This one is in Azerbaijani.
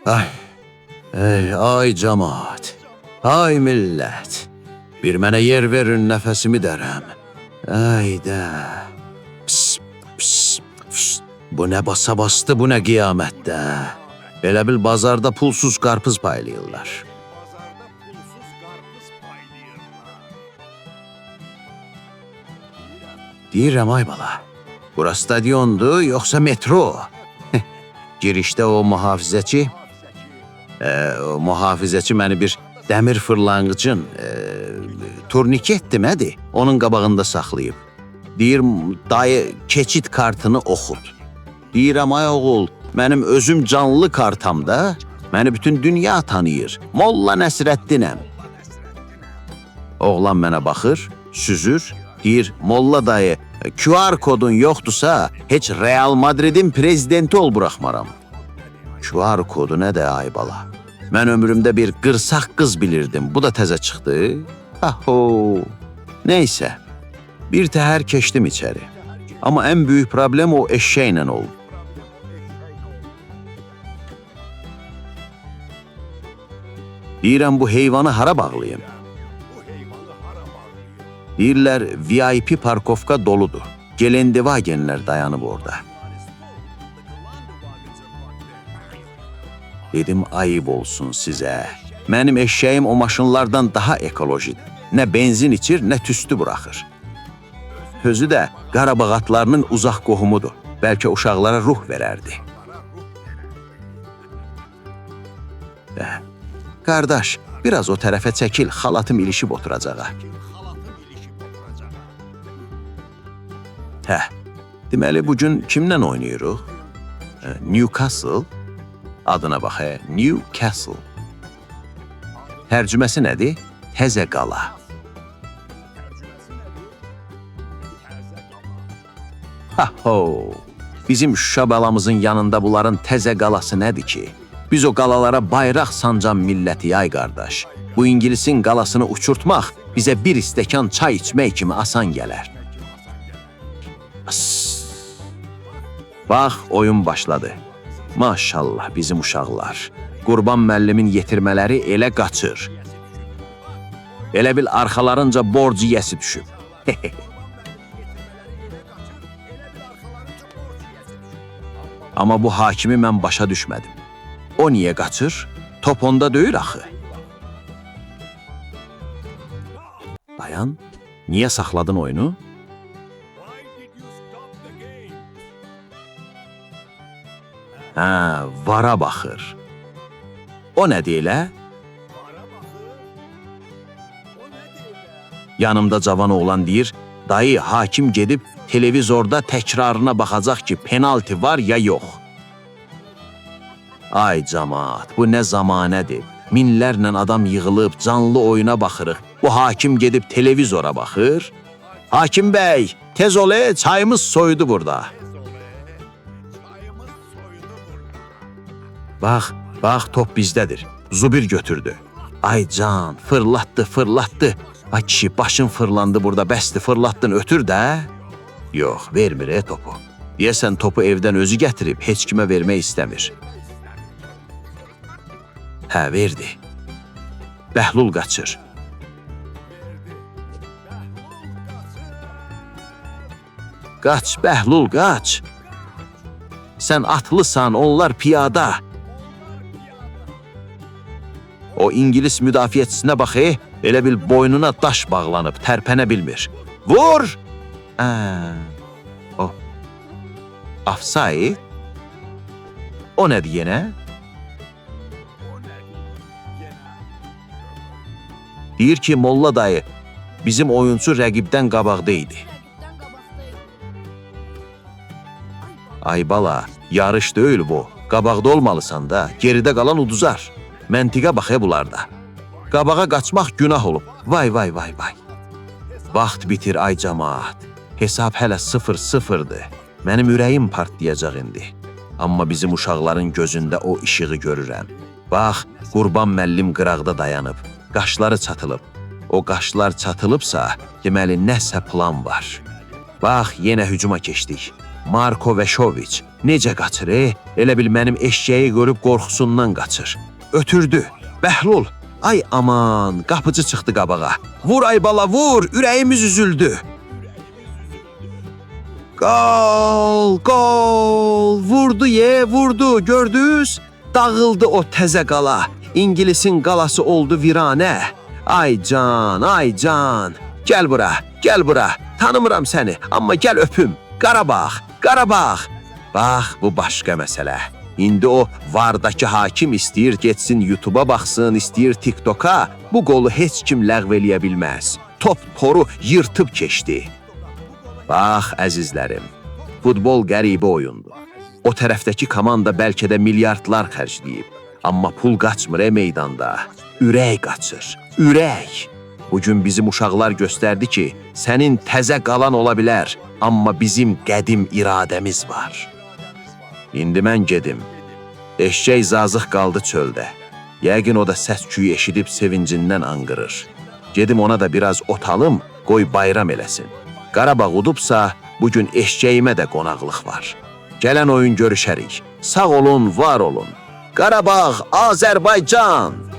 Ay, ay cemaat, ay millət. Bir mənə yer verin, nəfəsimi dərəm. Ayda. Pis, pis, pis. Bu nə basa bastı, bu nə qiyamətdə. Elə bil bazarda pulsuz qarpız paylayırlar. Deyirəm ay bala, bura stadiondur, yoxsa metro? Girişdə o mühafizəçi məni bir dəmir fırlanğıcın turniketdir, nədir? Onun qabağında saxlayıb. Deyir, dayı keçid kartını oxud. Deyirəm, ay oğul, mənim özüm canlı kartamda, məni bütün dünya tanıyır. Molla Nəsrəddinəm. Oğlan mənə baxır, süzür, deyir, Molla dayı, QR kodun yoxdursa, heç Real Madridin prezidenti ol buraxmaram. QR kodu nə də ay bala? Mən ömrümdə bir qırsaq qız bilirdim, bu da təzə çıxdı. Aho! Neysə, bir təhər keçdim içəri. Amma ən böyük problem o eşşəklə oldu. Deyirəm, bu heyvanı hara bağlayayım? Deyirlər, VIP parkovka doludur. Gelendevagenlər dayanıb orada. Dedim, ayıb olsun sizə. Mənim eşşəyim o maşınlardan daha ekolojik. Nə benzin içir, nə tüstü buraxır. Özü də Qarabağ atlarının uzaq qohumudur. Bəlkə uşaqlara ruh verərdi. Qardaş, biraz o tərəfə çəkil, xalatım ilişib oturacağa. Deməli, bugün kimlə oynayırıq? Newcastle. Adına bax, Newcastle. Tərcüməsi nədir? Təzə qala. Ha-ho! Bizim Şuşa balamızın yanında bunların təzə qalası nədir ki? Biz o qalalara bayraq sancan milləti, ay qardaş. Bu İngilisin qalasını uçurtmaq bizə bir stəkan çay içmək kimi asan gələr. Bax, oyun başladı. Maşallah bizim uşaqlar. Qurban müəllimin yetirmələri elə qaçır. Elə bil arxalarınca borcu yəsi düşüb. Amma bu hakimi mən başa düşmədim. O niyə qaçır? Top onda döyür axı. Dayan, niyə saxladın oyunu? Vara baxır. O nə deyilə? Yanımda cavan oğlan deyir, dayı, hakim gedib televizorda təkrarına baxacaq ki, penalti var ya yox. Ay camaat, bu nə zamanədir. Minlərlə adam yığılıb, canlı oyuna baxırıq. Bu hakim gedib televizora baxır. Hakim bəy, tez ol, çayımız soyudu burada. Bax, top bizdədir. Zubir götürdü. Ay can, fırlatdı. Ay kişi, başın fırlandı burada, bəsdir, fırlatdın, ötür də. Yox, vermir topu. Deyəsən, topu evdən özü gətirib, heç kimə vermək istəmir. Verdi. Bəhlul qaçır. Qaç, Bəhlul, qaç. Sən atlısan, onlar piyada. O İngilis müdafiəçisinə bax, elə bil boynuna daş bağlanıb, tərpənə bilmir. Vur! Offside? O nədir yenə? Deyir ki, Molla dayı, bizim oyuncu rəqibdən qabaqda idi. Ay bala, yarış deyil bu. Qabaqda olmalısan da, geridə qalan uduzar. Məntiqə bax bunlarda. Qabağa qaçmaq günah olub. Vay. Vaxt bitir ay camaat. Hesab hələ 0-0'dır. Mənim ürəyim partlayacaq indi. Amma bizim uşaqların gözündə o işığı görürəm. Bax, Qurban müəllim qıraqda dayanıb. Qaşları çatılıb. O qaşlar çatılıbsa, deməli nəsə plan var. Bax, yenə hücuma keçdik. Marko Veşoviç, Necə qaçır, Elə bil mənim eşşəyi görüb qorxusundan qaçır. Ötürdü. Bəhlul, ay aman, qapıcı çıxdı qabağa. Vur ay bala, vur, ürəyimiz üzüldü. Gol, gol, vurdu vurdu, gördünüz? Dağıldı o təzə qala. İngilisin qalası oldu viranə. Ay can, ay can. Gəl bura, gəl bura. Tanımıram səni, amma gəl öpüm. Qarabağ, Qarabağ. Bax, bu başqa məsələ. İndi o Vardakı hakim istəyir getsin YouTube-a baxsın, istəyir TikTok-a. Bu qolu heç kim ləğv eləyə bilməz. Top toru yırtıb keçdi. Bax, əzizlərim, futbol qəribə oyundur. O tərəfdəki komanda bəlkə də milyardlar xərcləyib. Amma pul qaçmır meydanda. Ürək qaçır, ürək. Bugün bizim uşaqlar göstərdi ki, sənin təzə qalan ola bilər, amma bizim qədim iradəmiz var. İndi mən gedim. Eşşək zazıq qaldı çöldə. Yəqin o da səs-küyü eşidib sevincindən anqırır. Gedim ona da biraz ot alım, qoy bayram eləsin. Qarabağ udubsa, bugün eşşəyimə də qonaqlıq var. Gələn oyun görüşərik. Sağ olun, var olun. Qarabağ, Azərbaycan!